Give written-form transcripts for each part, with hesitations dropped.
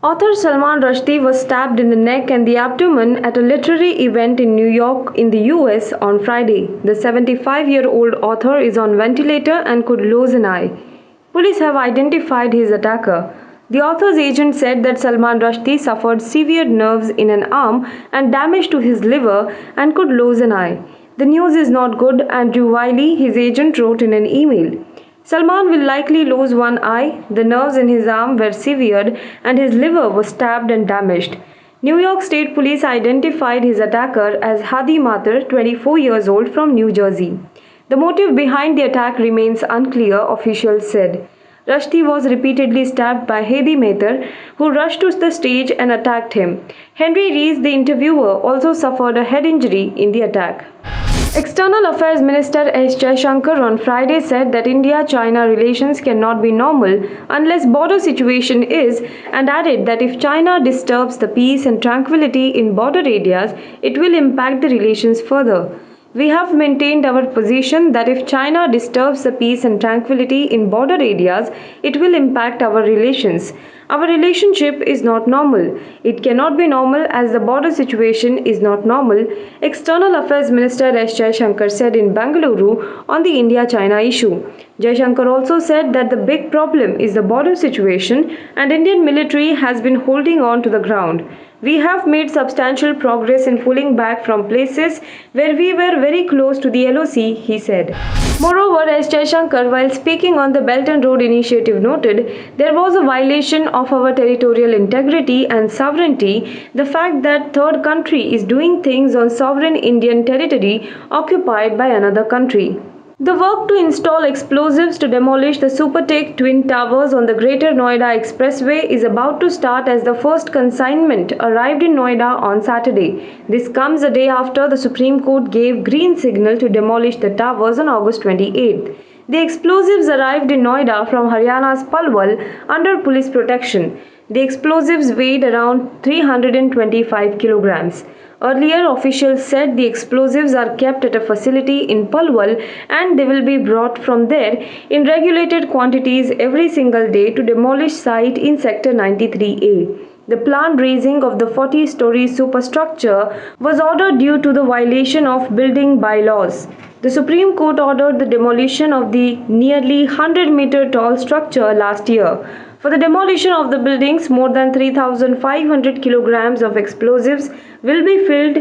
Author Salman Rushdie was stabbed in the neck and the abdomen at a literary event in New York in the US on Friday. The 75-year-old author is on ventilator and could lose an eye. Police have identified his attacker. The author's agent said that Salman Rushdie suffered severe nerves in an arm and damage to his liver and could lose an eye. The news is not good, Andrew Wiley, his agent, wrote in an email. Salman will likely lose one eye, the nerves in his arm were severed, and his liver was stabbed and damaged. New York State Police identified his attacker as Hadi Mathur, 24 years old, from New Jersey. The motive behind the attack remains unclear, officials said. Rushdie was repeatedly stabbed by Hadi Mathur, who rushed to the stage and attacked him. Henry Rees, the interviewer, also suffered a head injury in the attack. External Affairs Minister S. Jaishankar on Friday said that India-China relations cannot be normal unless border situation is, and added that if China disturbs the peace and tranquility in border areas, it will impact the relations further. We have maintained our position that if China disturbs the peace and tranquility in border areas, it will impact our relations. Our relationship is not normal. It cannot be normal as the border situation is not normal, External Affairs Minister S. Jaishankar said in Bengaluru on the India-China issue. Jaishankar also said that the big problem is the border situation and Indian military has been holding on to the ground. We have made substantial progress in pulling back from places where we were very close to the LOC, he said. Moreover, S. Jaishankar, while speaking on the Belt and Road Initiative, noted there was a violation of our territorial integrity and sovereignty, the fact that third country is doing things on sovereign Indian territory occupied by another country. The work to install explosives to demolish the Supertech twin towers on the Greater Noida Expressway is about to start as the first consignment arrived in Noida on Saturday. This comes a day after the Supreme Court gave green signal to demolish the towers on August 28th. The explosives arrived in Noida from Haryana's Palwal under police protection. The explosives weighed around 325 kilograms. Earlier, officials said the explosives are kept at a facility in Palwal and they will be brought from there in regulated quantities every single day to demolish site in Sector 93A. The planned raising of the 40-story superstructure was ordered due to the violation of building bylaws. The Supreme Court ordered the demolition of the nearly 100-meter tall structure last year. For the demolition of the buildings, more than 3,500 kilograms of explosives will be filled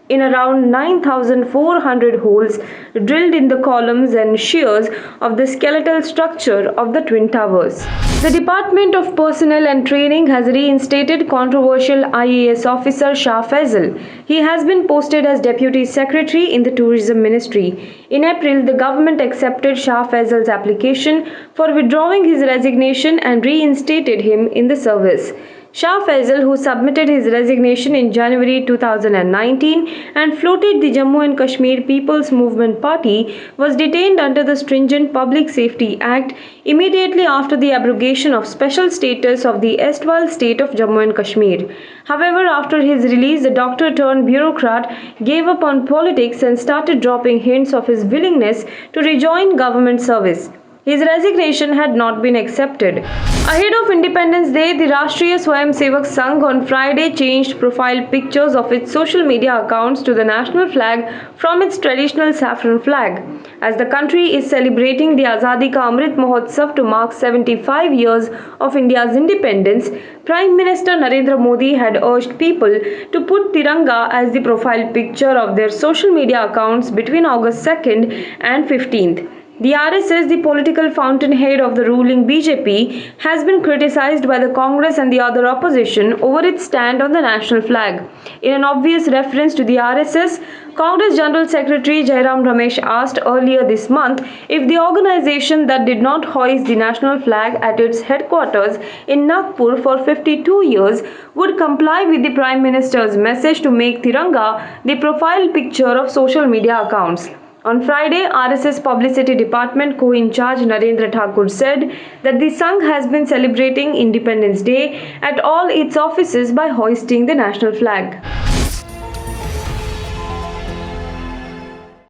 in around 9,400 holes drilled in the columns and shears of the skeletal structure of the Twin Towers. The Department of Personnel and Training has reinstated controversial IAS officer Shah Faisal. He has been posted as Deputy Secretary in the Tourism Ministry. In April, the government accepted Shah Faisal's application for withdrawing his resignation and reinstated him in the service. Shah Faisal, who submitted his resignation in January 2019 and floated the Jammu and Kashmir People's Movement Party, was detained under the stringent Public Safety Act immediately after the abrogation of special status of the erstwhile state of Jammu and Kashmir. However, after his release, the doctor-turned-bureaucrat gave up on politics and started dropping hints of his willingness to rejoin government service. His resignation had not been accepted. Ahead of Independence Day, the Rashtriya Swayamsevak Sangh on Friday changed profile pictures of its social media accounts to the national flag from its traditional saffron flag. As the country is celebrating the Azadi Ka Amrit Mahotsav to mark 75 years of India's independence, Prime Minister Narendra Modi had urged people to put Tiranga as the profile picture of their social media accounts between August 2nd and 15th. The RSS, the political fountainhead of the ruling BJP, has been criticized by the Congress and the other opposition over its stand on the national flag. In an obvious reference to the RSS, Congress General Secretary Jairam Ramesh asked earlier this month if the organization that did not hoist the national flag at its headquarters in Nagpur for 52 years would comply with the Prime Minister's message to make Tiranga the profile picture of social media accounts. On Friday, RSS Publicity Department co-incharge Narendra Thakur said that the Sangh has been celebrating Independence Day at all its offices by hoisting the national flag.